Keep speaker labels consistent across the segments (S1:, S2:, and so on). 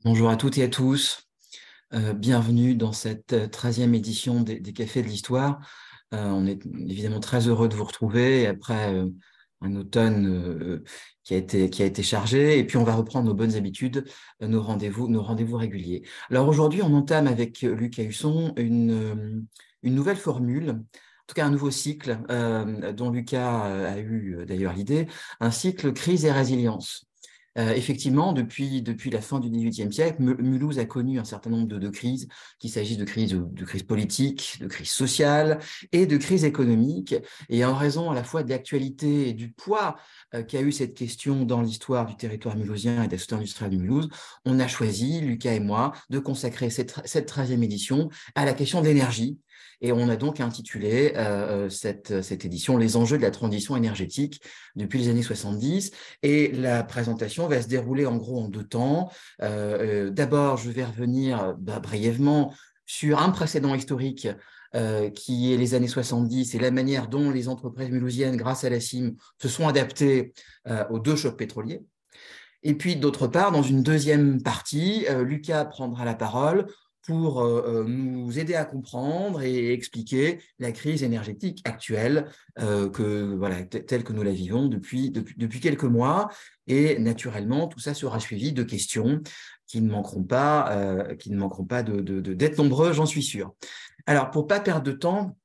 S1: Bonjour à toutes et à tous. Bienvenue dans cette 13e édition des Cafés de l'Histoire. On est évidemment très heureux de vous retrouver après un automne qui a été chargé. Et puis, on va reprendre nos bonnes habitudes, nos rendez-vous réguliers. Alors aujourd'hui, on entame avec Lucas Husson une nouvelle formule, en tout cas un nouveau cycle dont Lucas a eu d'ailleurs l'idée, un cycle crise et résilience. Effectivement, depuis la fin du XVIIIe siècle, Mulhouse a connu un certain nombre de crises, qu'il s'agisse de crises politiques, de crises sociales et de crises économiques. Et en raison à la fois de l'actualité et du poids qu'a eu cette question dans l'histoire du territoire mulhousien et de la société industrielle de Mulhouse, on a choisi, Lucas et moi, de consacrer cette 13e édition à la question de l'énergie. Et on a donc intitulé cette édition « Les enjeux de la transition énergétique depuis les années 70 ». Et la présentation va se dérouler en gros en deux temps. D'abord, je vais revenir brièvement sur un précédent historique qui est les années 70 et la manière dont les entreprises mulhousiennes, grâce à la CIM, se sont adaptées aux deux chocs pétroliers. Et puis, d'autre part, dans une deuxième partie, Lucas prendra la parole pour nous aider à comprendre et expliquer la crise énergétique actuelle telle que nous la vivons depuis quelques mois. Et naturellement, tout ça sera suivi de questions qui ne manqueront pas, d'être nombreux, j'en suis sûr. Alors, pour ne pas perdre de temps,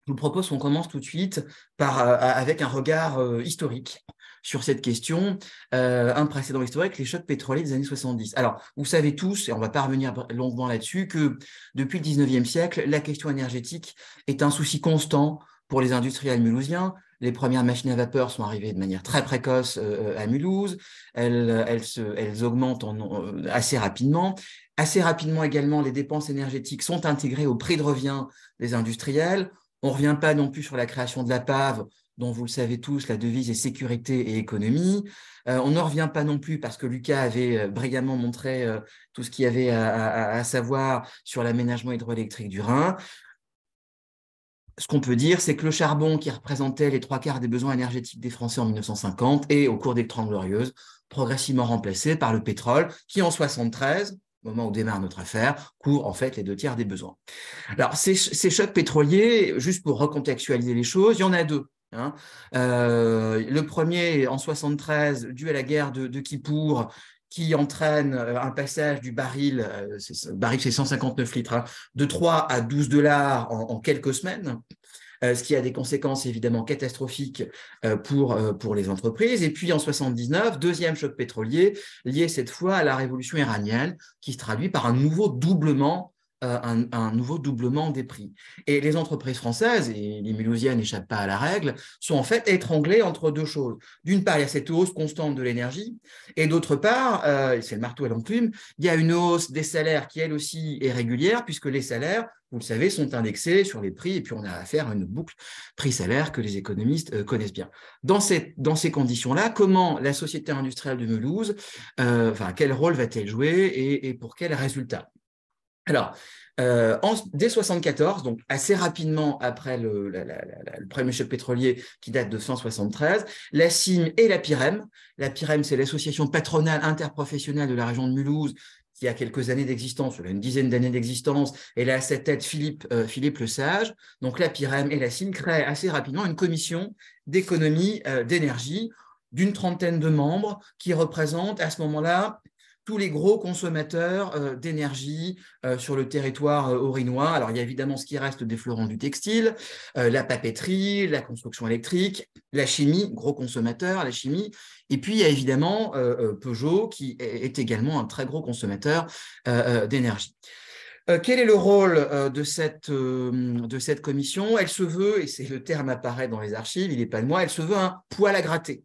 S1: je vous propose qu'on commence tout de suite avec un regard historique sur cette question, un précédent historique, les chocs pétroliers des années 70. Alors, vous savez tous, et on ne va pas revenir longuement là-dessus, que depuis le 19e siècle, la question énergétique est un souci constant pour les industriels mulhousiens. Les premières machines à vapeur sont arrivées de manière très précoce à Mulhouse. Elles augmentent assez rapidement. Assez rapidement également, les dépenses énergétiques sont intégrées au prix de revient des industriels. On ne revient pas non plus sur la création de la PAV, dont vous le savez tous, la devise est sécurité et économie. On ne revient pas non plus parce que Lucas avait brillamment montré tout ce qu'il y avait à savoir sur l'aménagement hydroélectrique du Rhin. Ce qu'on peut dire, c'est que le charbon, qui représentait les 3/4 des besoins énergétiques des Français en 1950, est, au cours des Trente Glorieuses, progressivement remplacé par le pétrole, qui en 1973, au moment où démarre notre affaire, couvre en fait les 2/3 des besoins. Alors, ces chocs pétroliers, juste pour recontextualiser les choses, il y en a deux. Le premier, en 73, dû à la guerre de Kippour, qui entraîne un passage du baril, le baril c'est 159 litres, de 3 à 12 dollars en quelques semaines. Ce qui a des conséquences évidemment catastrophiques pour les entreprises. Et puis en 79, deuxième choc pétrolier, lié cette fois à la révolution iranienne, qui se traduit par un nouveau doublement des prix. Et les entreprises françaises, et les mulhousiennes n'échappent pas à la règle, sont en fait étranglées entre deux choses. D'une part, il y a cette hausse constante de l'énergie, et d'autre part, c'est le marteau à l'enclume, il y a une hausse des salaires qui, elle aussi, est régulière, puisque les salaires, vous le savez, sont indexés sur les prix, et puis on a affaire à une boucle prix-salaire que les économistes connaissent bien. Dans ces conditions-là, comment la société industrielle de Mulhouse, quel rôle va-t-elle jouer et pour quels résultats? Alors, dès 1974, donc assez rapidement après le premier choc pétrolier qui date de 1973, la CIM et la PIREM, c'est l'association patronale interprofessionnelle de la région de Mulhouse, qui a quelques années d'existence, une dizaine d'années d'existence, et là à sa tête Philippe Lesage. Donc la PIREM et la CIM créent assez rapidement une commission d'économie d'énergie d'une trentaine de membres qui représentent à ce moment-là tous les gros consommateurs d'énergie sur le territoire haut-rhinois. Alors, il y a évidemment ce qui reste des fleurons du textile, la papeterie, la construction électrique, la chimie, gros consommateur, la chimie. Et puis, il y a évidemment Peugeot, qui est également un très gros consommateur d'énergie. Quel est le rôle de cette commission? Elle se veut, et c'est le terme apparaît dans les archives, il n'est pas de moi, elle se veut un poil à gratter.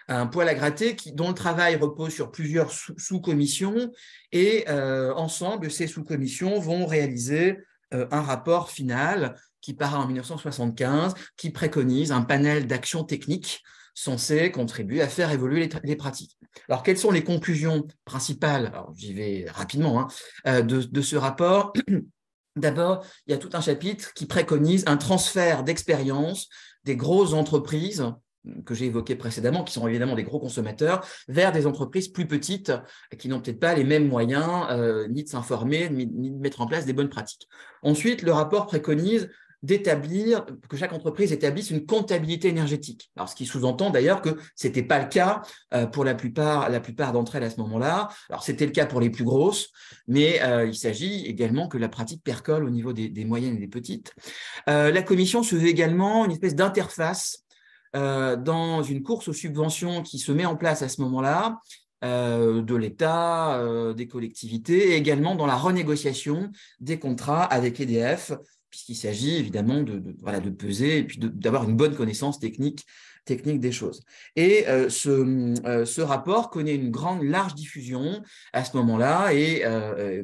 S1: Un poil à gratter dont le travail repose sur plusieurs sous-commissions et ensemble, ces sous-commissions vont réaliser un rapport final qui paraît en 1975, qui préconise un panel d'actions techniques censées contribuer à faire évoluer les pratiques. Alors, quelles sont les conclusions principales? Alors, j'y vais rapidement de ce rapport. D'abord, il y a tout un chapitre qui préconise un transfert d'expérience des grosses entreprises que j'ai évoquées précédemment, qui sont évidemment des gros consommateurs, vers des entreprises plus petites qui n'ont peut-être pas les mêmes moyens ni de s'informer, ni de mettre en place des bonnes pratiques. Ensuite, le rapport préconise que chaque entreprise établisse une comptabilité énergétique. Alors, ce qui sous-entend d'ailleurs que ce n'était pas le cas pour la plupart d'entre elles à ce moment-là. Alors, c'était le cas pour les plus grosses, mais il s'agit également que la pratique percole au niveau des moyennes et des petites. La Commission se veut également une espèce d'interface dans une course aux subventions qui se met en place à ce moment-là, de l'État, des collectivités, et également dans la renégociation des contrats avec EDF, puisqu'il s'agit évidemment de peser et puis d'avoir une bonne connaissance technique des choses. Et ce rapport connaît une large diffusion à ce moment-là et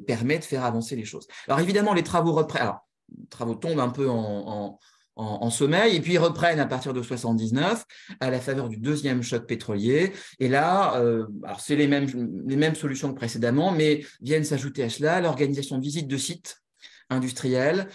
S1: permet de faire avancer les choses. Alors évidemment, les travaux reprennent. Alors, les travaux tombent un peu en sommeil, et puis ils reprennent à partir de 79 à la faveur du deuxième choc pétrolier. Et là, alors c'est les mêmes solutions que précédemment, mais viennent s'ajouter à cela l'organisation de visites de sites industriels,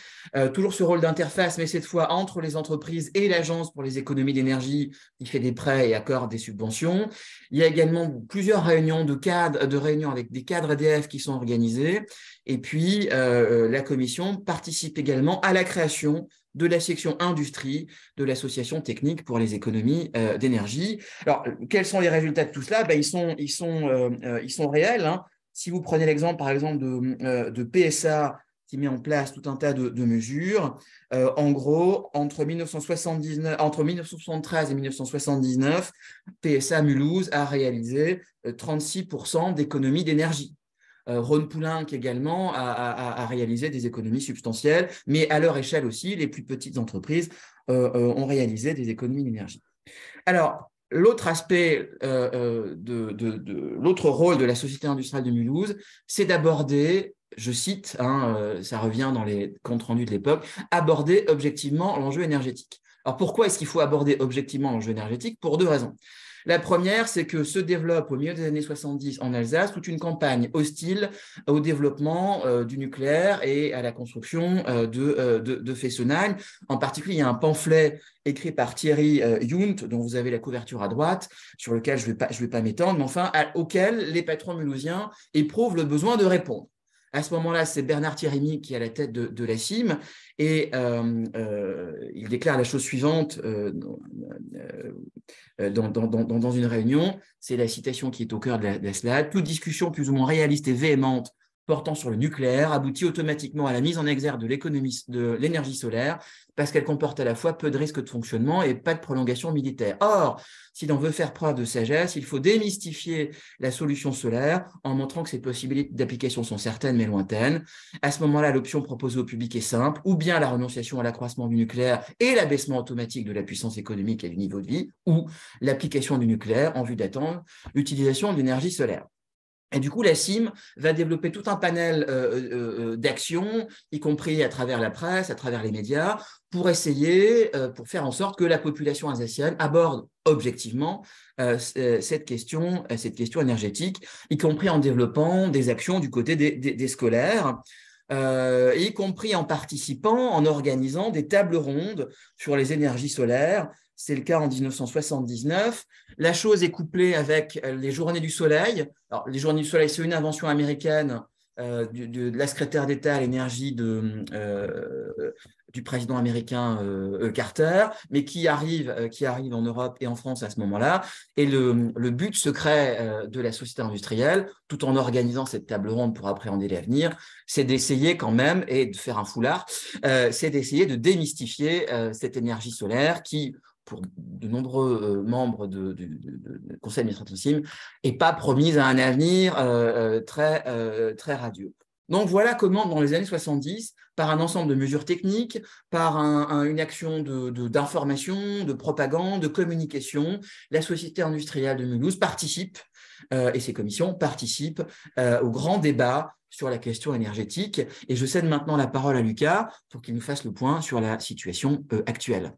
S1: toujours ce rôle d'interface, mais cette fois entre les entreprises et l'Agence pour les économies d'énergie qui fait des prêts et accorde des subventions. Il y a également plusieurs réunions réunions avec des cadres EDF qui sont organisées. Et puis, la Commission participe également à la création de la section industrie de l'Association technique pour les économies d'énergie. Alors, quels sont les résultats de tout cela? Ils sont réels. Hein. Si vous prenez l'exemple, par exemple, de PSA, qui met en place tout un tas de mesures. En gros, entre 1973 et 1979, PSA Mulhouse a réalisé 36% d'économies d'énergie. Rhône Poulenc également a réalisé des économies substantielles, mais à leur échelle aussi, les plus petites entreprises ont réalisé des économies d'énergie. Alors, l'autre aspect, l'autre rôle de la Société industrielle de Mulhouse, c'est d'aborder, je cite, ça revient dans les comptes rendus de l'époque, aborder objectivement l'enjeu énergétique. Alors, pourquoi est-ce qu'il faut aborder objectivement l'enjeu énergétique? Pour deux raisons. La première, c'est que se développe au milieu des années 70 en Alsace toute une campagne hostile au développement du nucléaire et à la construction de Fessenheim. En particulier, il y a un pamphlet écrit par Thierry Yount, dont vous avez la couverture à droite, sur lequel je vais pas m'étendre, mais enfin, auquel les patrons mulhousiens éprouvent le besoin de répondre. À ce moment-là, c'est Bernard Thierry qui est à la tête de la CIM, et il déclare la chose suivante dans une réunion, c'est la citation qui est au cœur de la slide: toute discussion plus ou moins réaliste et véhémente portant sur le nucléaire aboutit automatiquement à la mise en exergue de l'énergie solaire, parce qu'elle comporte à la fois peu de risques de fonctionnement et pas de prolongation militaire. Or, si l'on veut faire preuve de sagesse, il faut démystifier la solution solaire en montrant que ses possibilités d'application sont certaines mais lointaines. À ce moment-là, l'option proposée au public est simple: ou bien la renonciation à l'accroissement du nucléaire et l'abaissement automatique de la puissance économique et du niveau de vie, ou l'application du nucléaire en vue d'attendre l'utilisation de l'énergie solaire. Et du coup, la CIM va développer tout un panel d'actions, y compris à travers la presse, à travers les médias, pour faire en sorte que la population alsacienne aborde objectivement cette question énergétique, y compris en développant des actions du côté des scolaires, y compris en participant, en organisant des tables rondes sur les énergies solaires. C'est le cas en 1979. La chose est couplée avec les Journées du Soleil. Alors, les Journées du Soleil, c'est une invention américaine de la secrétaire d'État à l'énergie du président américain Carter, mais qui arrive en Europe et en France à ce moment-là. Et le but secret de la société industrielle, tout en organisant cette table ronde pour appréhender l'avenir, c'est d'essayer quand même, et de faire un foulard, c'est d'essayer de démystifier cette énergie solaire qui, pour de nombreux membres du conseil d'administration CIM, n'est pas promise à un avenir très radieux. Donc voilà comment, dans les années 70, par un ensemble de mesures techniques, par une action d'information, de propagande, de communication, la Société industrielle de Mulhouse participe, et ses commissions participent au grand débat sur la question énergétique. Et je cède maintenant la parole à Lucas pour qu'il nous fasse le point sur la situation actuelle.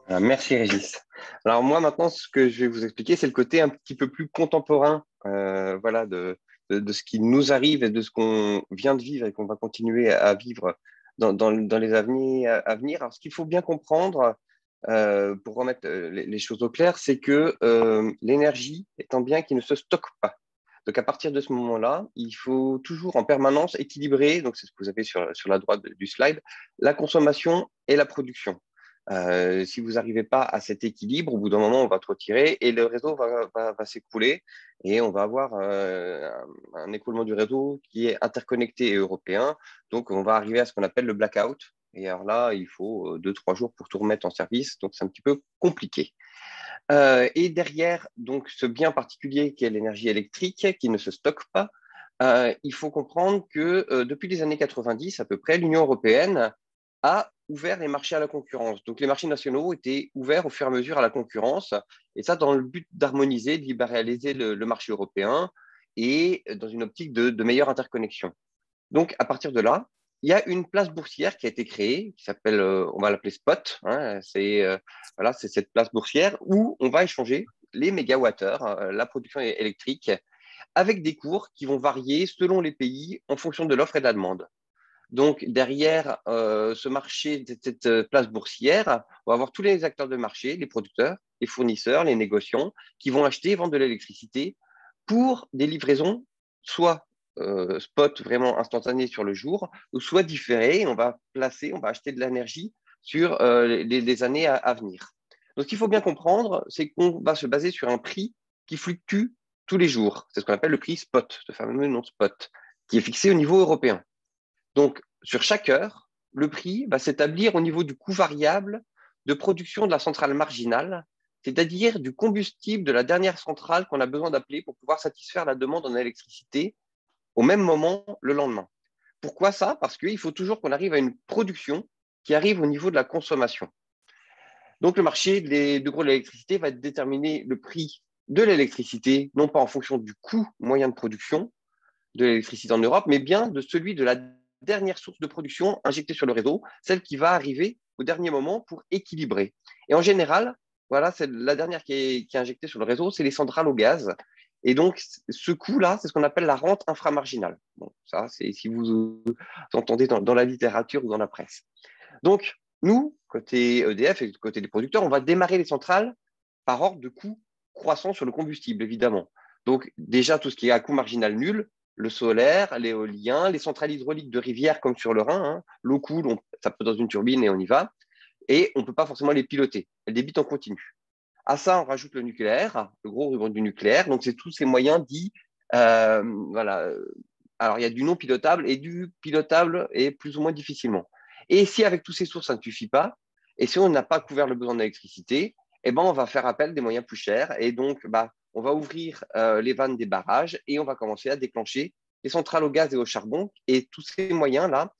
S2: Merci Régis. Alors moi maintenant, ce que je vais vous expliquer, c'est le côté un petit peu plus contemporain voilà, de ce qui nous arrive et de ce qu'on vient de vivre et qu'on va continuer à vivre dans les années à venir. Alors ce qu'il faut bien comprendre, pour remettre les choses au clair, c'est que l'énergie est un bien qui ne se stocke pas. Donc, à partir de ce moment-là, il faut toujours en permanence équilibrer, donc c'est ce que vous avez sur la droite du slide, la consommation et la production. Si vous n'arrivez pas à cet équilibre, au bout d'un moment, on va trop tirer et le réseau va s'écrouler et on va avoir un écoulement du réseau qui est interconnecté et européen. Donc, on va arriver à ce qu'on appelle le blackout. Et alors là, il faut 2-3 jours pour tout remettre en service. Donc, c'est un petit peu compliqué. Et derrière, donc, ce bien particulier qui est l'énergie électrique, qui ne se stocke pas, il faut comprendre que depuis les années 90 à peu près, l'Union européenne a ouvert les marchés à la concurrence. Donc, les marchés nationaux étaient ouverts au fur et à mesure à la concurrence, et ça dans le but d'harmoniser, de libéraliser le marché européen et dans une optique de meilleure interconnexion. Donc, à partir de là, il y a une place boursière qui a été créée, qui s'appelle, on va l'appeler Spot. Hein, voilà, c'est cette place boursière où on va échanger les mégawattheures, la production électrique, avec des cours qui vont varier selon les pays en fonction de l'offre et de la demande. Donc, derrière ce marché, cette place boursière, on va avoir tous les acteurs de marché, les producteurs, les fournisseurs, les négociants, qui vont acheter et vendre de l'électricité pour des livraisons, soit spot vraiment instantanées sur le jour, ou soit différées. On va acheter de l'énergie sur les années à venir. Donc, ce qu'il faut bien comprendre, c'est qu'on va se baser sur un prix qui fluctue tous les jours. C'est ce qu'on appelle le prix spot, ce fameux nom spot, qui est fixé au niveau européen. Donc, sur chaque heure, le prix va s'établir au niveau du coût variable de production de la centrale marginale, c'est-à-dire du combustible de la dernière centrale qu'on a besoin d'appeler pour pouvoir satisfaire la demande en électricité au même moment le lendemain. Pourquoi ça? Parce qu'il faut toujours qu'on arrive à une production qui arrive au niveau de la consommation. Donc, le marché de gros de l'électricité va déterminer le prix de l'électricité, non pas en fonction du coût moyen de production de l'électricité en Europe, mais bien de celui de la dernière source de production injectée sur le réseau, celle qui va arriver au dernier moment pour équilibrer. Et en général, voilà, c'est la dernière qui est injectée sur le réseau, c'est les centrales au gaz. Et donc, ce coût-là, c'est ce qu'on appelle la rente inframarginale. Bon, ça, c'est si vous entendez dans la littérature ou dans la presse. Donc, nous, côté EDF et côté des producteurs, on va démarrer les centrales par ordre de coût croissant sur le combustible, évidemment. Donc, déjà, tout ce qui est à coût marginal nul, le solaire, l'éolien, les centrales hydrauliques de rivière comme sur le Rhin, hein, l'eau coule, ça peut dans une turbine et on y va. Et on ne peut pas forcément les piloter. Elles débitent en continu. À ça, on rajoute le nucléaire, le gros ruban du nucléaire. Donc, c'est tous ces moyens dits, voilà. Alors, il y a du non pilotable et du pilotable et plus ou moins difficilement. Et si avec toutes ces sources, ça ne suffit pas, et si on n'a pas couvert le besoin d'électricité, eh ben, on va faire appel des moyens plus chers. Et donc, on va ouvrir les vannes des barrages et on va commencer à déclencher les centrales au gaz et au charbon. Et tous ces moyens-là,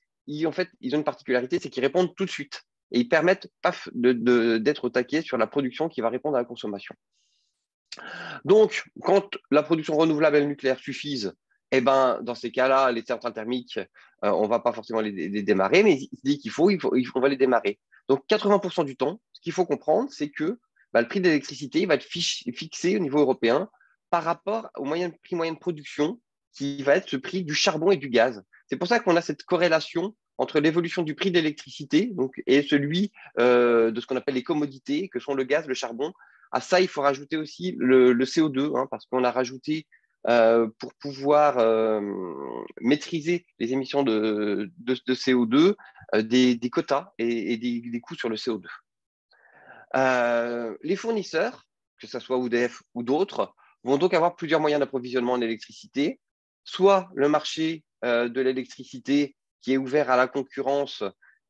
S2: en fait, ils ont une particularité, c'est qu'ils répondent tout de suite. Et ils permettent d'être au taquet sur la production qui va répondre à la consommation. Donc, quand la production renouvelable et le nucléaire suffisent, eh ben, dans ces cas-là, les centrales thermiques, on ne va pas forcément les démarrer, mais il se dit on va les démarrer. Donc, 80% du temps, ce qu'il faut comprendre, c'est que le prix de l'électricité va être fixé au niveau européen par rapport au prix moyen de production qui va être ce prix du charbon et du gaz. C'est pour ça qu'on a cette corrélation entre l'évolution du prix de l'électricité et celui de ce qu'on appelle les commodités, que sont le gaz, le charbon. À ça, il faut rajouter aussi le CO2, hein, parce qu'on a rajouté pour pouvoir maîtriser les émissions de CO2 des quotas et des coûts sur le CO2. Les fournisseurs, que ce soit EDF ou d'autres, vont donc avoir plusieurs moyens d'approvisionnement en électricité, soit le marché de l'électricité qui est ouvert à la concurrence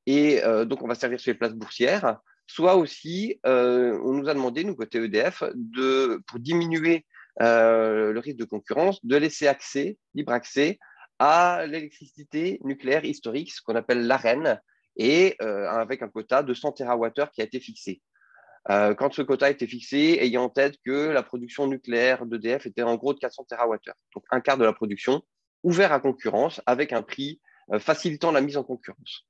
S2: et donc on va servir sur les places boursières, soit aussi on nous a demandé, nous côté EDF, pour diminuer le risque de concurrence, de laisser libre accès à l'électricité nucléaire historique, ce qu'on appelle l'AREN, et avec un quota de 100 TWh qui a été fixé. Quand ce quota a été fixé, ayant en tête que la production nucléaire d'EDF était en gros de 400 TWh, donc un quart de la production, ouvert à concurrence avec un prix facilitant la mise en concurrence.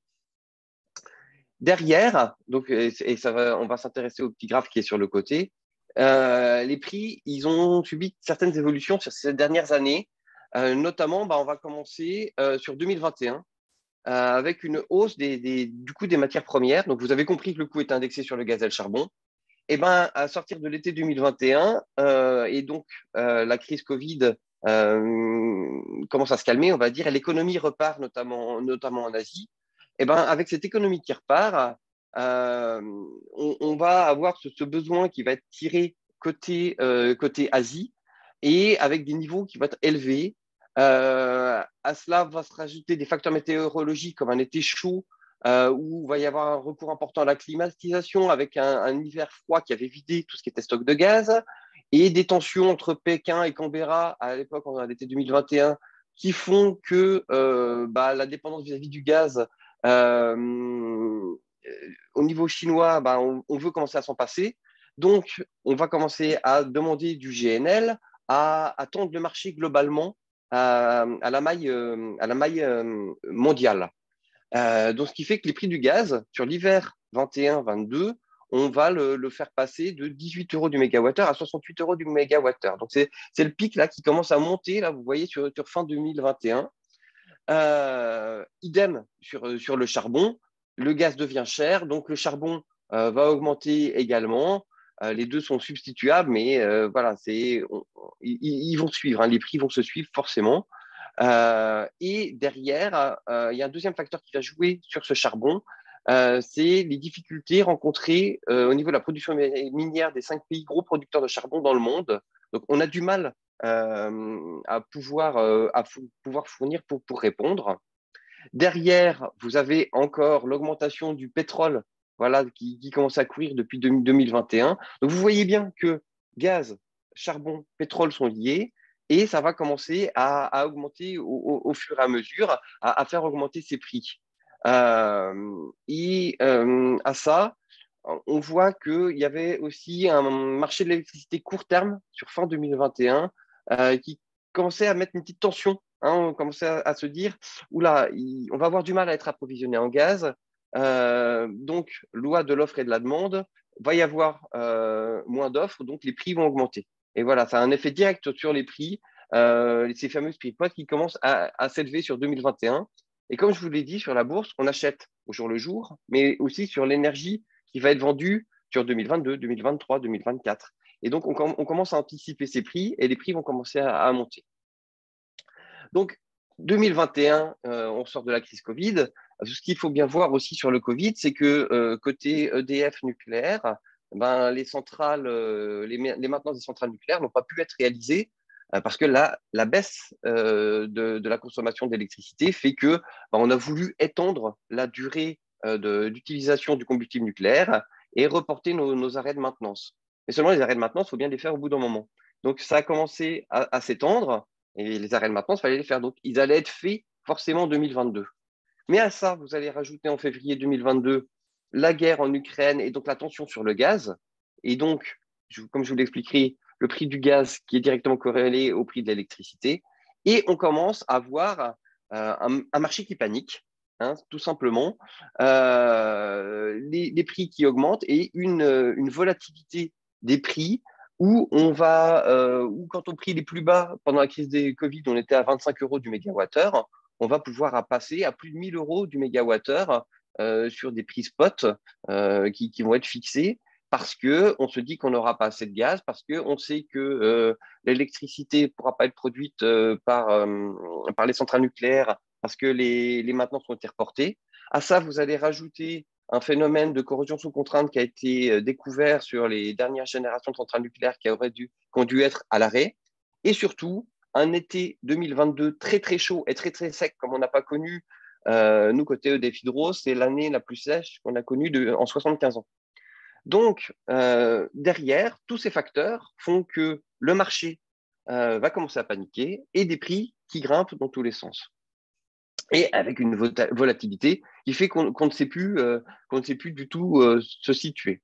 S2: Derrière, donc, on va s'intéresser au petit graphe qui est sur le côté, les prix, ils ont subi certaines évolutions sur ces dernières années. Notamment, on va commencer sur 2021 avec une hausse du coût des matières premières. Donc, vous avez compris que le coût est indexé sur le gaz et le charbon. Et ben, à sortir de l'été 2021, et donc la crise Covid commence à se calmer, on va dire, et l'économie repart, notamment en Asie. Et ben, avec cette économie qui repart, on va avoir ce besoin qui va être tiré côté Asie et avec des niveaux qui vont être élevés. À cela va se rajouter des facteurs météorologiques comme un été chaud où il va y avoir un recours important à la climatisation avec un hiver froid qui avait vidé tout ce qui était stock de gaz et des tensions entre Pékin et Canberra à l'époque, en l'été 2021, qui font que la dépendance vis-à-vis du gaz au niveau chinois, on veut commencer à s'en passer. Donc, on va commencer à demander du GNL, à tendre le marché globalement à la maille mondiale. Donc, ce qui fait que les prix du gaz sur l'hiver 21-22, on va le faire passer de 18 euros du mégawattheure à 68 euros du mégawattheure. Donc, c'est le pic là qui commence à monter, là, vous voyez, sur fin 2021. Idem sur le charbon. Le gaz devient cher, donc le charbon va augmenter également. Les deux sont substituables, mais voilà, ils vont suivre, hein, les prix vont se suivre forcément. Et derrière, il y a un deuxième facteur qui va jouer sur ce charbon, c'est les difficultés rencontrées au niveau de la production minière des 5 pays gros producteurs de charbon dans le monde. Donc, on a du mal à pouvoir fournir pour répondre. Derrière, vous avez encore l'augmentation du pétrole, voilà, qui commence à courir depuis 2021. Donc, vous voyez bien que gaz, charbon, pétrole sont liés et ça va commencer à augmenter au fur et à mesure, à faire augmenter ces prix. À ça, on voit qu'il y avait aussi un marché de l'électricité court terme sur fin 2021 qui commençait à mettre une petite tension. Hein, on commençait à se dire, oula, on va avoir du mal à être approvisionné en gaz. Donc, loi de l'offre et de la demande, va y avoir moins d'offres, donc les prix vont augmenter. Et voilà, ça a un effet direct sur les prix, ces fameux prix potes qui commencent à s'élever sur 2021. Et comme je vous l'ai dit, sur la bourse, on achète au jour le jour, mais aussi sur l'énergie qui va être vendue sur 2022, 2023, 2024. Et donc, on commence à anticiper ces prix et les prix vont commencer à monter. Donc, 2021, on sort de la crise Covid. Ce qu'il faut bien voir aussi sur le Covid, c'est que côté EDF nucléaire, les centrales, les maintenances des centrales nucléaires n'ont pas pu être réalisées parce que la baisse de la consommation d'électricité fait que on a voulu étendre la durée d'utilisation du combustible nucléaire et reporter nos arrêts de maintenance. Mais seulement les arrêts de maintenance, il faut bien les faire au bout d'un moment. Donc, ça a commencé à s'étendre. Et les arrêts de maintenance, il fallait les faire. Donc, ils allaient être faits forcément en 2022. Mais à ça, vous allez rajouter en février 2022 la guerre en Ukraine et donc la tension sur le gaz. Et donc, comme je vous l'expliquerai, le prix du gaz qui est directement corrélé au prix de l'électricité. Et on commence à voir un marché qui panique, hein, tout simplement. Les prix qui augmentent et une volatilité des prix où quand on pris les plus bas pendant la crise des Covid, on était à 25 euros du mégawattheure, on va pouvoir passer à plus de 1000 euros du mégawattheure sur des prix spot qui vont être fixés parce qu'on se dit qu'on n'aura pas assez de gaz, parce qu'on sait que l'électricité ne pourra pas être produite par les centrales nucléaires parce que les maintenances ont été reportées. À ça, vous allez rajouter un phénomène de corrosion sous contrainte qui a été découvert sur les dernières générations de centrales nucléaires qui ont dû être à l'arrêt. Et surtout, un été 2022 très très chaud et très très sec comme on n'a pas connu, nous côté EDF Hydro, c'est l'année la plus sèche qu'on a connue en 75 ans. Donc, derrière, tous ces facteurs font que le marché va commencer à paniquer et des prix qui grimpent dans tous les sens et avec une volatilité qui fait qu'on ne sait plus du tout se situer.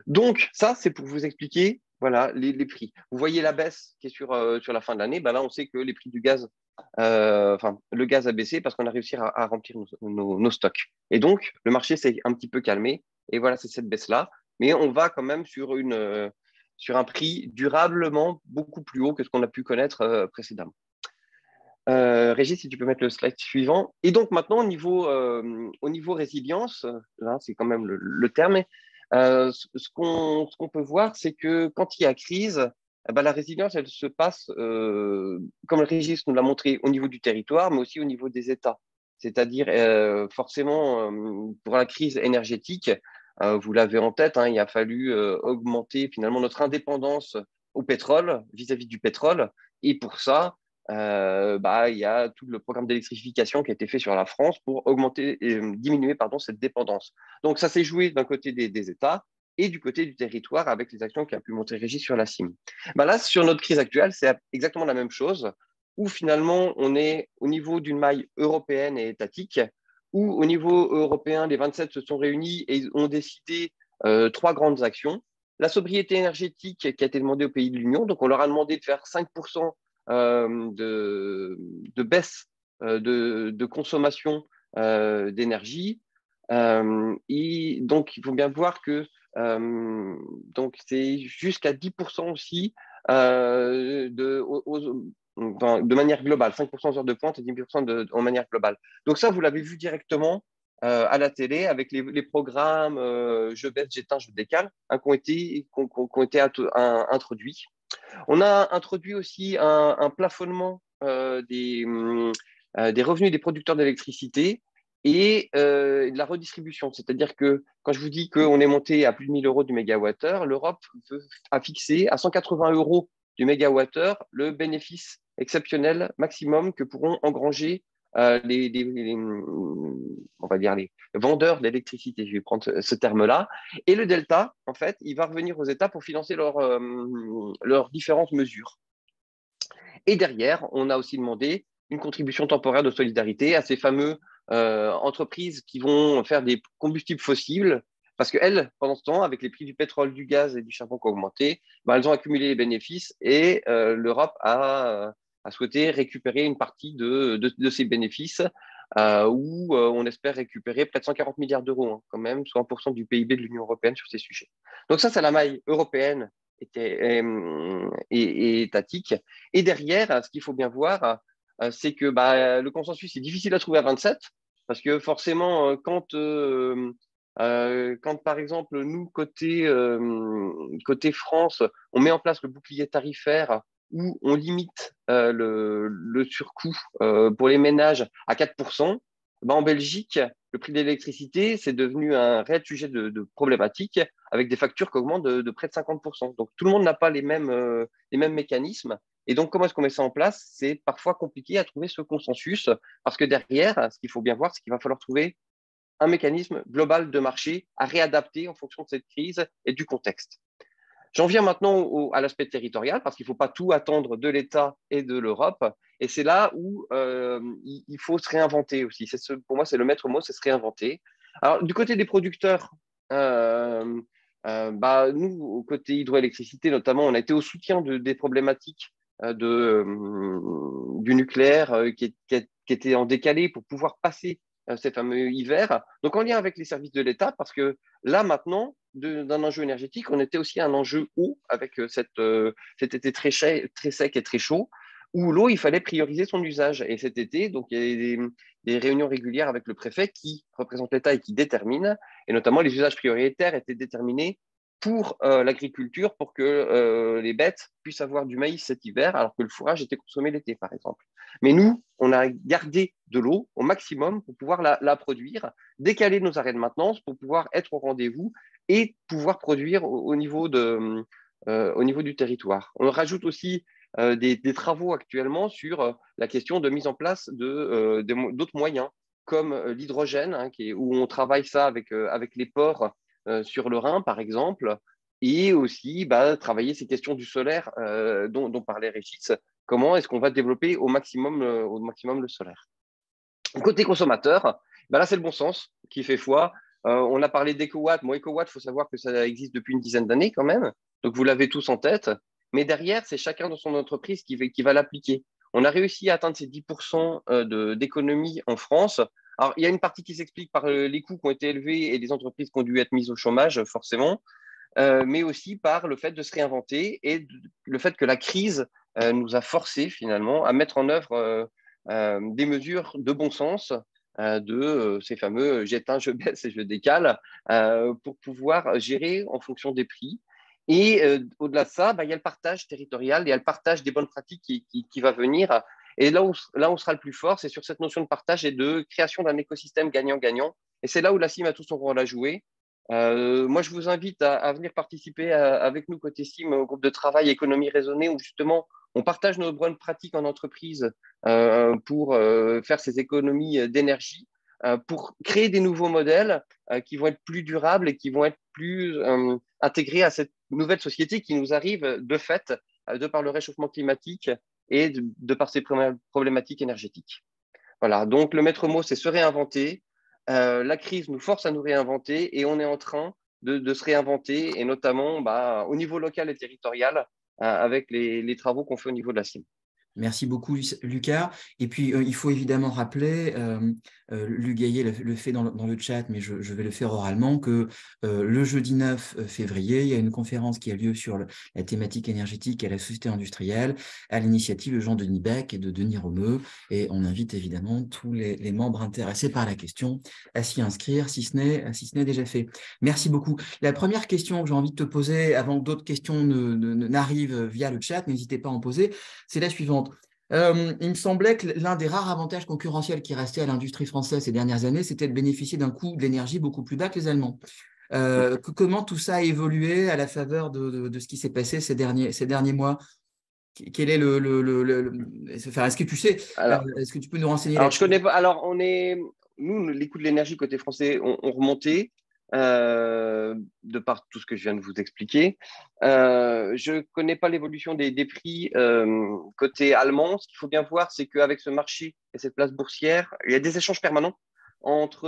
S2: Donc, ça, c'est pour vous expliquer voilà, les prix. Vous voyez la baisse qui est sur la fin de l'année. Là, on sait que les prix du gaz, le gaz a baissé parce qu'on a réussi à remplir nos stocks. Et donc, le marché s'est un petit peu calmé. Et voilà, c'est cette baisse-là. Mais on va quand même sur un prix durablement beaucoup plus haut que ce qu'on a pu connaître précédemment. Régis, si tu peux mettre le slide suivant. Et donc maintenant, au niveau résilience, là, c'est quand même le terme, ce qu'on peut voir, c'est que quand il y a crise, eh ben, la résilience, elle se passe, comme le Régis nous l'a montré, au niveau du territoire, mais aussi au niveau des États. C'est-à-dire, forcément, pour la crise énergétique, vous l'avez en tête, hein, il a fallu augmenter finalement notre indépendance au pétrole, vis-à-vis du pétrole. Et pour ça, il y a tout le programme d'électrification qui a été fait sur la France pour augmenter et diminuer pardon, cette dépendance. Donc, ça s'est joué d'un côté des États et du côté du territoire avec les actions qu'a pu montrer Régis sur la CIM. Là, sur notre crise actuelle, c'est exactement la même chose, où finalement, on est au niveau d'une maille européenne et étatique, où au niveau européen, les 27 se sont réunis et ont décidé trois grandes actions. La sobriété énergétique qui a été demandée aux pays de l'Union, donc on leur a demandé de faire 5% de baisse de consommation d'énergie. Et donc, il faut bien voir que donc c'est jusqu'à 10% aussi de manière globale, 5% aux heures de pointe et 10% en manière globale. Donc ça, vous l'avez vu directement à la télé avec les programmes je baisse, j'éteins, je décale hein, qui ont été introduits. On a introduit aussi un plafonnement des revenus des producteurs d'électricité et de la redistribution. C'est-à-dire que quand je vous dis qu'on est monté à plus de 1 000 euros du mégawattheure, l'Europe a fixé à 180 euros du mégawattheure le bénéfice exceptionnel maximum que pourront engranger on va dire les vendeurs d'électricité. Je vais prendre ce terme-là. Et le delta, en fait, il va revenir aux États pour financer leurs différentes mesures. Et derrière, on a aussi demandé une contribution temporaire de solidarité à ces fameuses entreprises qui vont faire des combustibles fossiles, parce qu'elles, pendant ce temps, avec les prix du pétrole, du gaz et du charbon qui ont augmenté, elles ont accumulé les bénéfices et l'Europe a souhaité récupérer une partie de ces bénéfices où on espère récupérer près de 140 milliards d'euros, hein, quand même, soit 1% du PIB de l'Union européenne sur ces sujets. Donc ça, c'est la maille européenne et étatique. Et derrière, ce qu'il faut bien voir, c'est que le consensus est difficile à trouver à 27, parce que forcément, quand par exemple, nous, côté France, on met en place le bouclier tarifaire où on limite le surcoût pour les ménages à 4%, en Belgique, le prix de l'électricité, c'est devenu un réel sujet de problématique avec des factures qui augmentent de près de 50%. Donc, tout le monde n'a pas les mêmes mécanismes. Et donc, comment est-ce qu'on met ça en place? C'est parfois compliqué à trouver ce consensus parce que derrière, ce qu'il faut bien voir, c'est qu'il va falloir trouver un mécanisme global de marché à réadapter en fonction de cette crise et du contexte. J'en viens maintenant à l'aspect territorial, parce qu'il ne faut pas tout attendre de l'État et de l'Europe. Et c'est là où il faut se réinventer aussi. Pour moi, c'est le maître mot, c'est se réinventer. Alors, du côté des producteurs, nous, au côté hydroélectricité notamment, on a été au soutien des problématiques du nucléaire qui était en décalé pour pouvoir passer ces fameux hivers. Donc, en lien avec les services de l'État, parce que là, maintenant, d'un enjeu énergétique, on était aussi un enjeu eau avec cet été très sec et très chaud, où l'eau, il fallait prioriser son usage. Et cet été, donc, il y a des réunions régulières avec le préfet qui représente l'État et qui détermine, et notamment les usages prioritaires étaient déterminés pour l'agriculture, pour que les bêtes puissent avoir du maïs cet hiver, alors que le fourrage était consommé l'été, par exemple. Mais nous, on a gardé de l'eau au maximum pour pouvoir la produire, décaler nos arrêts de maintenance pour pouvoir être au rendez-vous et pouvoir produire au niveau du territoire. On rajoute aussi des travaux actuellement sur la question de mise en place d'autres moyens, comme l'hydrogène, hein, où on travaille ça avec les ports sur le Rhin, par exemple, et aussi travailler ces questions du solaire dont parlait Régis. Comment est-ce qu'on va développer au maximum le solaire? Côté consommateur, là, c'est le bon sens qui fait foi. On a parlé d'EcoWatt. Bon, EcoWatt, il faut savoir que ça existe depuis une dizaine d'années quand même. Donc, vous l'avez tous en tête. Mais derrière, c'est chacun dans son entreprise qui va l'appliquer. On a réussi à atteindre ces 10% d'économie en France. Alors, il y a une partie qui s'explique par les coûts qui ont été élevés et des entreprises qui ont dû être mises au chômage, forcément, mais aussi par le fait de se réinventer et le fait que la crise nous a forcé finalement à mettre en œuvre des mesures de bon sens, de ces fameux j'éteins, je baisse et je décale, pour pouvoir gérer en fonction des prix. Et au-delà de ça, il y a le partage territorial, il y a le partage des bonnes pratiques qui va venir. Et là où on sera le plus fort, c'est sur cette notion de partage et de création d'un écosystème gagnant-gagnant. Et c'est là où la CIM a tout son rôle à jouer. Moi, je vous invite à venir participer avec nous côté CIM au groupe de travail économie raisonnée où justement on partage nos bonnes pratiques en entreprise pour faire ces économies d'énergie, pour créer des nouveaux modèles qui vont être plus durables et qui vont être plus intégrés à cette nouvelle société qui nous arrive de fait, de par le réchauffement climatique et de par ces problématiques énergétiques. Voilà, donc le maître mot, c'est se réinventer. La crise nous force à nous réinventer et on est en train de se réinventer, et notamment au niveau local et territorial, avec les travaux qu'on fait au niveau de la CIM.
S1: Merci beaucoup, Lucas. Et puis, il faut évidemment rappeler, Luc Gaillet le fait dans le chat, mais je vais le faire oralement, que le jeudi 9 février, il y a une conférence qui a lieu sur la thématique énergétique et la société industrielle, à l'initiative de Jean-Denis Beck et de Denis Romeu. Et on invite évidemment tous les membres intéressés par la question à s'y inscrire, si ce n'est déjà fait. Merci beaucoup. La première question que j'ai envie de te poser, avant que d'autres questions n'arrivent via le chat, n'hésitez pas à en poser, c'est la suivante. Il me semblait que l'un des rares avantages concurrentiels qui restait à l'industrie française ces dernières années, c'était de bénéficier d'un coût de l'énergie beaucoup plus bas que les Allemands. Comment tout ça a évolué à la faveur de ce qui s'est passé ces derniers mois? Quel est enfin, est-ce que tu sais, est-ce que tu peux nous renseigner
S2: Alors, je
S1: là-dessus?
S2: connais pas. Alors, nous, les coûts de l'énergie côté français ont remonté de par tout ce que je viens de vous expliquer. Je connais pas l'évolution des prix côté allemand. Ce qu'il faut bien voir, c'est qu'avec ce marché et cette place boursière, il y a des échanges permanents entre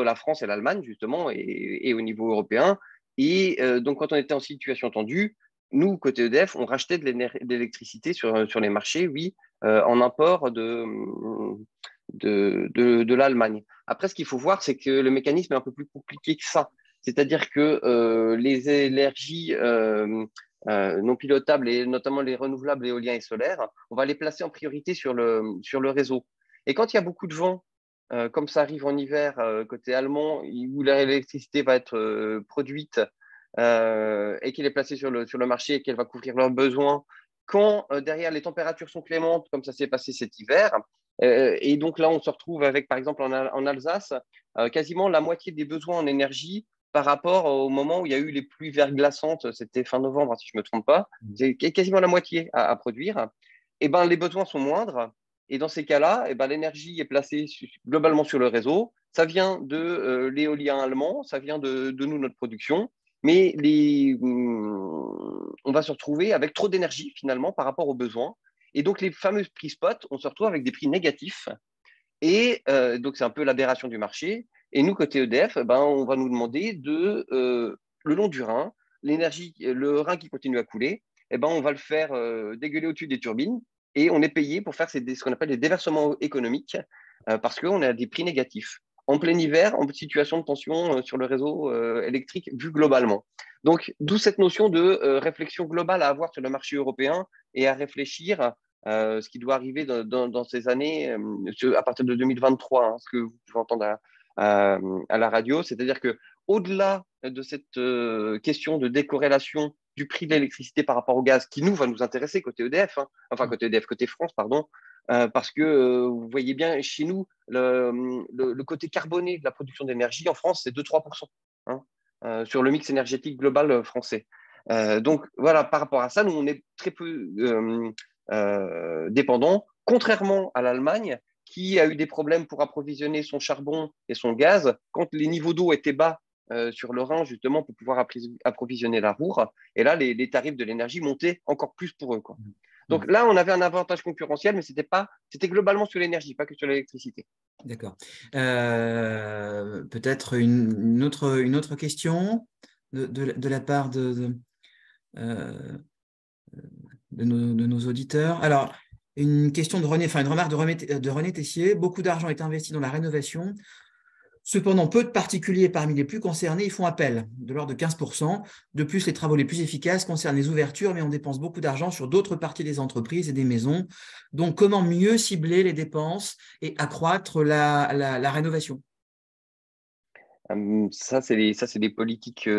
S2: la France et l'Allemagne, justement, et au niveau européen. Et donc, quand on était en situation tendue, nous, côté EDF, on rachetait de l'électricité sur les marchés, oui, en import de l'Allemagne. Après, ce qu'il faut voir, c'est que le mécanisme est un peu plus compliqué que ça. C'est-à-dire que les énergies non pilotables, et notamment les renouvelables éoliens et solaires, on va les placer en priorité sur le réseau. Et quand il y a beaucoup de vent, comme ça arrive en hiver côté allemand, où l'électricité va être produite et qu'elle est placée sur le marché et qu'elle va couvrir leurs besoins, quand derrière les températures sont clémentes, comme ça s'est passé cet hiver, et donc là on se retrouve avec, par exemple en Alsace, quasiment la moitié des besoins en énergie par rapport au moment où il y a eu les pluies verglaçantes, c'était fin novembre si je ne me trompe pas, c'est quasiment la moitié à produire, et ben, les besoins sont moindres. Et dans ces cas-là, eh ben, l'énergie est placée globalement sur le réseau. Ça vient de l'éolien allemand, ça vient de nous, notre production. Mais on va se retrouver avec trop d'énergie finalement par rapport aux besoins. Et donc, les fameux prix spot, on se retrouve avec des prix négatifs. Et donc, c'est un peu l'aberration du marché. Et nous, côté EDF, on va nous demander le long du Rhin, le Rhin qui continue à couler, on va le faire dégueuler au-dessus des turbines. Et on est payé pour faire ce qu'on appelle des déversements économiques parce qu'on a des prix négatifs en plein hiver, en situation de tension sur le réseau électrique vu globalement. Donc, d'où cette notion de réflexion globale à avoir sur le marché européen et à réfléchir ce qui doit arriver dans ces années à partir de 2023, hein, ce que vous pouvez entendre à la radio. C'est-à-dire qu'au-delà de cette question de décorrélation du prix de l'électricité par rapport au gaz, qui va nous intéresser côté EDF, hein, enfin côté EDF, côté France, pardon, parce que vous voyez bien, chez nous, le côté carboné de la production d'énergie en France, c'est 2-3%, hein, sur le mix énergétique global français. Donc voilà, par rapport à ça, nous, on est très peu dépendants, contrairement à l'Allemagne, qui a eu des problèmes pour approvisionner son charbon et son gaz quand les niveaux d'eau étaient bas sur le Rhin, justement, pour pouvoir approvisionner la Ruhr. Et là, les tarifs de l'énergie montaient encore plus pour eux, quoi. Donc là, on avait un avantage concurrentiel, mais c'était globalement sur l'énergie, pas que sur l'électricité.
S1: D'accord. Peut-être une autre question de la part de nos auditeurs. Alors, une question de René, enfin une remarque de René Tessier. Beaucoup d'argent est investi dans la rénovation Cependant, peu de particuliers parmi les plus concernés y font appel, de l'ordre de 15%. De plus, les travaux les plus efficaces concernent les ouvertures, mais on dépense beaucoup d'argent sur d'autres parties des entreprises et des maisons. Donc, comment mieux cibler les dépenses et accroître la rénovation?
S2: Ça, c'est des politiques,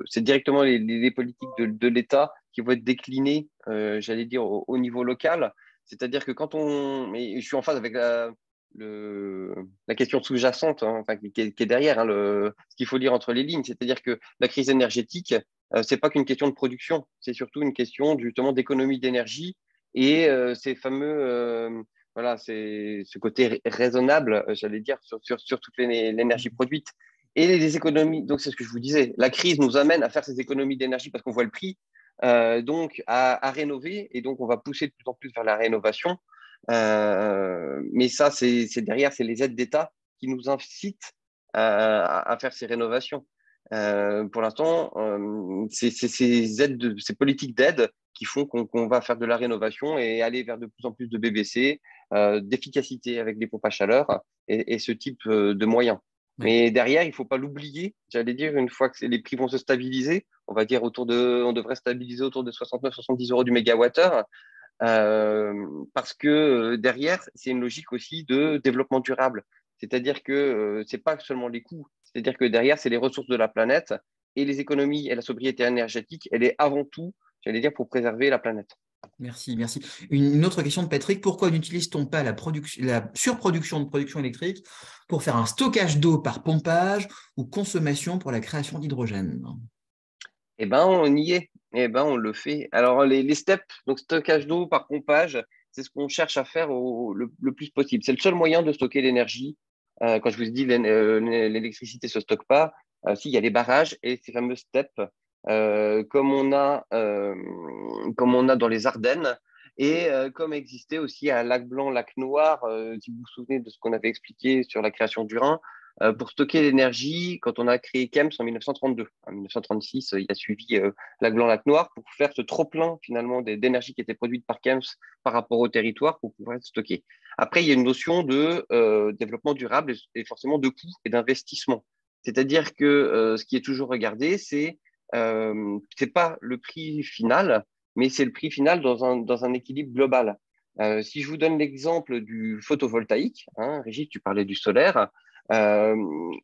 S2: c'est directement les politiques de l'État qui vont être déclinées, j'allais dire, au niveau local. C'est-à-dire que mais je suis en phase avec la question sous-jacente, hein, enfin, qui est derrière, hein, ce qu'il faut lire entre les lignes. C'est-à-dire que la crise énergétique, c'est pas qu'une question de production, c'est surtout une question justement d'économie d'énergie et ces fameux voilà, c'est ce côté raisonnable, j'allais dire, sur toute l'énergie produite. Et les économies, donc c'est ce que je vous disais, la crise nous amène à faire ces économies d'énergie parce qu'on voit le prix, donc à rénover, et donc on va pousser de plus en plus vers la rénovation. Mais ça, c'est derrière, c'est les aides d'État qui nous incitent à faire ces rénovations. Pour l'instant, c'est ces politiques d'aide qui font qu'on va faire de la rénovation et aller vers de plus en plus de BBC, d'efficacité avec des pompes à chaleur et ce type de moyens.
S1: Ouais.
S2: Mais derrière, il ne faut pas l'oublier. J'allais dire, une fois que les prix vont se stabiliser, on devrait stabiliser autour de 69-70 euros du mégawattheure, parce que derrière, c'est une logique aussi de développement durable. C'est-à-dire que ce n'est pas seulement les coûts, c'est-à-dire que derrière, c'est les ressources de la planète et les économies et la sobriété énergétique, elle est avant tout, j'allais dire, pour préserver la planète.
S1: Merci, merci. Une autre question de Patrick. Pourquoi n'utilise-t-on pas la surproduction de production électrique pour faire un stockage d'eau par pompage ou consommation pour la création d'hydrogène?
S2: Eh ben, on y est. Eh ben, on le fait. Alors, les steps, donc stockage d'eau par pompage, c'est ce qu'on cherche à faire le plus possible. C'est le seul moyen de stocker l'énergie. Quand je vous ai dit l'électricité ne se stocke pas, si, il y a les barrages et ces fameux steps, comme on a dans les Ardennes et comme existait aussi à Lac Blanc, Lac Noir, si vous vous souvenez de ce qu'on avait expliqué sur la création du Rhin, pour stocker l'énergie quand on a créé KEMS en 1932. En 1936, il a suivi Lac Blanc, Lac Noir pour faire ce trop-plein finalement d'énergie qui était produite par KEMS par rapport au territoire pour pouvoir être stocké. Après, il y a une notion de développement durable et forcément de coût et d'investissement. C'est-à-dire que ce qui est toujours regardé, c'est pas le prix final, mais c'est le prix final dans un équilibre global. Si je vous donne l'exemple du photovoltaïque, hein, Régis, tu parlais du solaire, à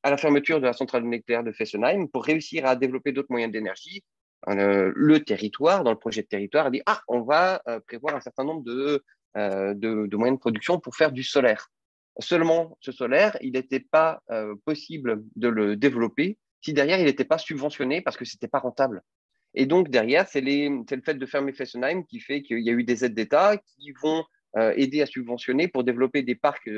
S2: la fermeture de la centrale nucléaire de Fessenheim, pour réussir à développer d'autres moyens d'énergie, le territoire, dans le projet de territoire, a dit ah, on va prévoir un certain nombre de moyens de production pour faire du solaire. Seulement, ce solaire, il n'était pas possible de le développer si derrière il n'était pas subventionné parce que c'était pas rentable. Et donc, derrière, c'est le fait de fermer Fessenheim qui fait qu'il y a eu des aides d'État qui vont aider à subventionner pour développer des parcs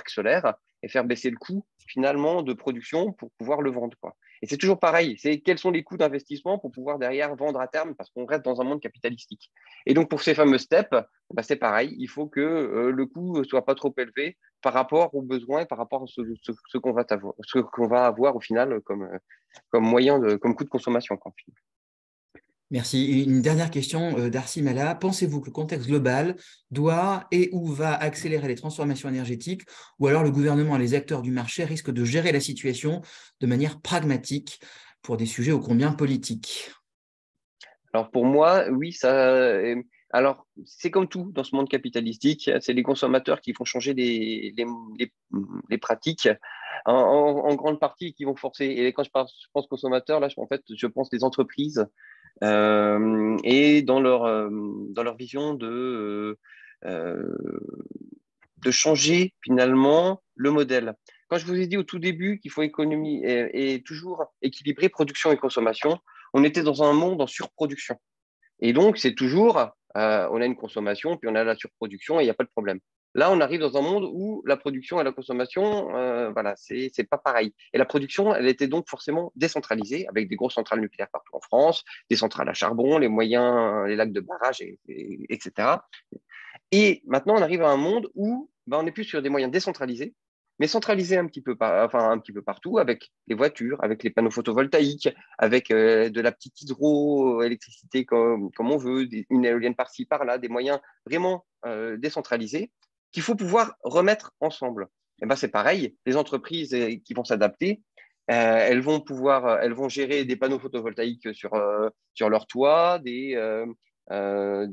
S2: solaires et faire baisser le coût, finalement, de production pour pouvoir le vendre, quoi. Et c'est toujours pareil. C'est quels sont les coûts d'investissement pour pouvoir derrière vendre à terme parce qu'on reste dans un monde capitalistique. Et donc, pour ces fameux steps, bah, c'est pareil. Il faut que le coût ne soit pas trop élevé par rapport aux besoins et par rapport à ce qu'on va avoir au final comme moyen comme coût de consommation, quoi.
S1: Merci. Une dernière question d'Arcy Mala. Pensez-vous que le contexte global doit et ou va accélérer les transformations énergétiques, ou alors le gouvernement et les acteurs du marché risquent de gérer la situation de manière pragmatique pour des sujets ô combien politiques?
S2: Alors pour moi, oui, alors c'est comme tout dans ce monde capitalistique, c'est les consommateurs qui vont changer les pratiques en grande partie qui vont forcer. Et quand je pense consommateurs, là, en fait, je pense des entreprises et dans leur vision euh, de changer finalement le modèle. Quand je vous ai dit au tout début qu'il faut économie et toujours équilibrer production et consommation, on était dans un monde en surproduction. Et donc, c'est toujours, on a une consommation, puis on a la surproduction et il n'y a pas de problème. Là, on arrive dans un monde où la production et la consommation, voilà, c'est pas pareil. Et la production, elle était donc forcément décentralisée, avec des grosses centrales nucléaires partout en France, des centrales à charbon, les moyens, les lacs de barrage, etc. Et maintenant, on arrive à un monde où ben, on n'est plus sur des moyens décentralisés, mais centralisés un petit peu partout, avec les voitures, avec les panneaux photovoltaïques, avec de la petite hydroélectricité comme on veut, une éolienne par-ci, par-là, des moyens vraiment décentralisés qu'il faut pouvoir remettre ensemble. eh ben, c'est pareil. Les entreprises qui vont s'adapter, elles vont gérer des panneaux photovoltaïques sur leur toit, des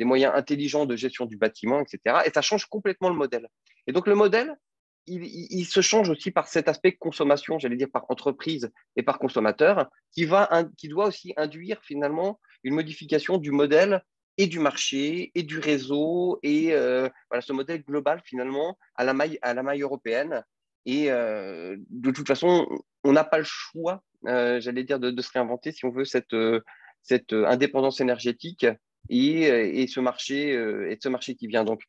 S2: moyens intelligents de gestion du bâtiment, etc. Et ça change complètement le modèle. Et donc, le modèle, il se change aussi par cet aspect consommation, j'allais dire par entreprise et par consommateur, qui doit aussi induire finalement une modification du modèle et du marché et du réseau et voilà, ce modèle global finalement à la maille européenne. Et de toute façon, on n'a pas le choix, j'allais dire, de se réinventer si on veut cette indépendance énergétique et ce marché qui vient. Donc,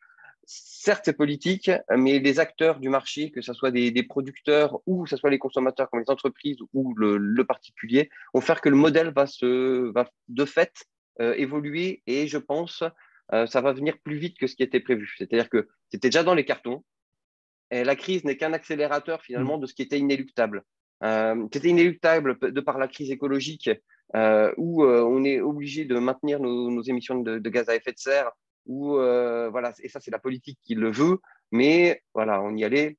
S2: certes, c'est politique, mais les acteurs du marché, que ce soit des producteurs ou que ce soit les consommateurs comme les entreprises ou le particulier, vont faire que le modèle va de fait évoluer et je pense ça va venir plus vite que ce qui était prévu. C'est-à-dire que c'était déjà dans les cartons. Et la crise n'est qu'un accélérateur finalement de ce qui était inéluctable. C'était inéluctable de par la crise écologique où on est obligé de maintenir nos émissions de gaz à effet de serre. Voilà, et ça c'est la politique qui le veut, mais voilà, on y allait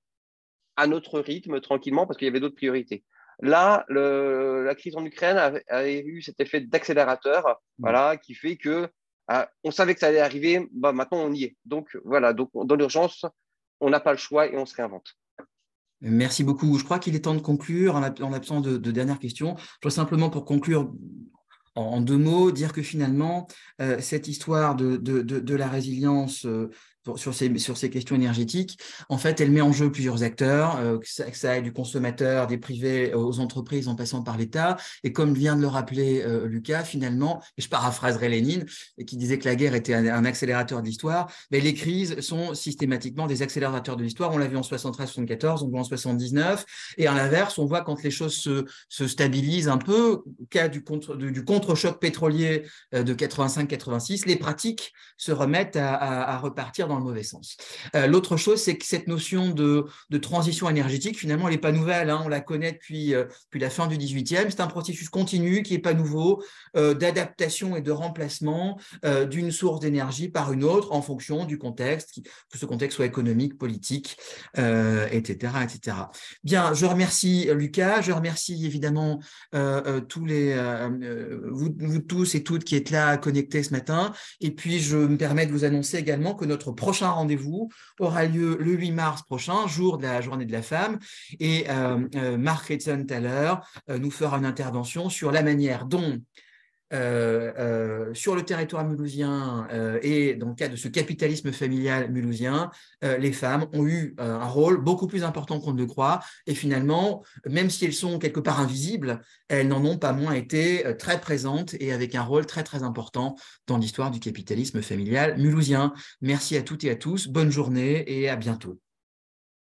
S2: à notre rythme tranquillement parce qu'il y avait d'autres priorités. Là, la crise en Ukraine a eu cet effet d'accélérateur, voilà, qui fait que on savait que ça allait arriver, bah, maintenant on y est. Donc voilà, donc dans l'urgence, on n'a pas le choix et on se réinvente.
S1: Merci beaucoup. Je crois qu'il est temps de conclure en l'absence de dernières questions. Je dois simplement, pour conclure en deux mots, dire que finalement, cette histoire de la résilience sur ces questions énergétiques, en fait, elle met en jeu plusieurs acteurs, que ça aille du consommateur, des privés aux entreprises en passant par l'État. Et comme vient de le rappeler Lucas, finalement, et je paraphraserai Lénine, qui disait que la guerre était un accélérateur de l'histoire, mais les crises sont systématiquement des accélérateurs de l'histoire. On l'a vu en 73-74, on le voit en 79, et à l'inverse, on voit quand les choses se stabilisent un peu, au cas du contre-choc pétrolier de 85-86, les pratiques se remettent à repartir dans le mauvais sens. L'autre chose, c'est que cette notion de transition énergétique, finalement, elle n'est pas nouvelle, hein, on la connaît depuis la fin du 18e, c'est un processus continu qui n'est pas nouveau, d'adaptation et de remplacement d'une source d'énergie par une autre en fonction du contexte, que ce contexte soit économique, politique, etc., etc. Bien, je remercie Lucas, je remercie évidemment tous vous tous et toutes qui êtes là connectés ce matin. Et puis, je me permets de vous annoncer également que notre prochain rendez-vous aura lieu le 8 mars prochain, jour de la Journée de la Femme. Et Mark Ritson-Thaler nous fera une intervention sur la manière dont sur le territoire mulhousien et dans le cadre de ce capitalisme familial mulhousien, les femmes ont eu un rôle beaucoup plus important qu'on ne le croit et finalement, même si elles sont quelque part invisibles, elles n'en ont pas moins été très présentes et avec un rôle très très important dans l'histoire du capitalisme familial mulhousien. Merci à toutes et à tous, bonne journée et à bientôt.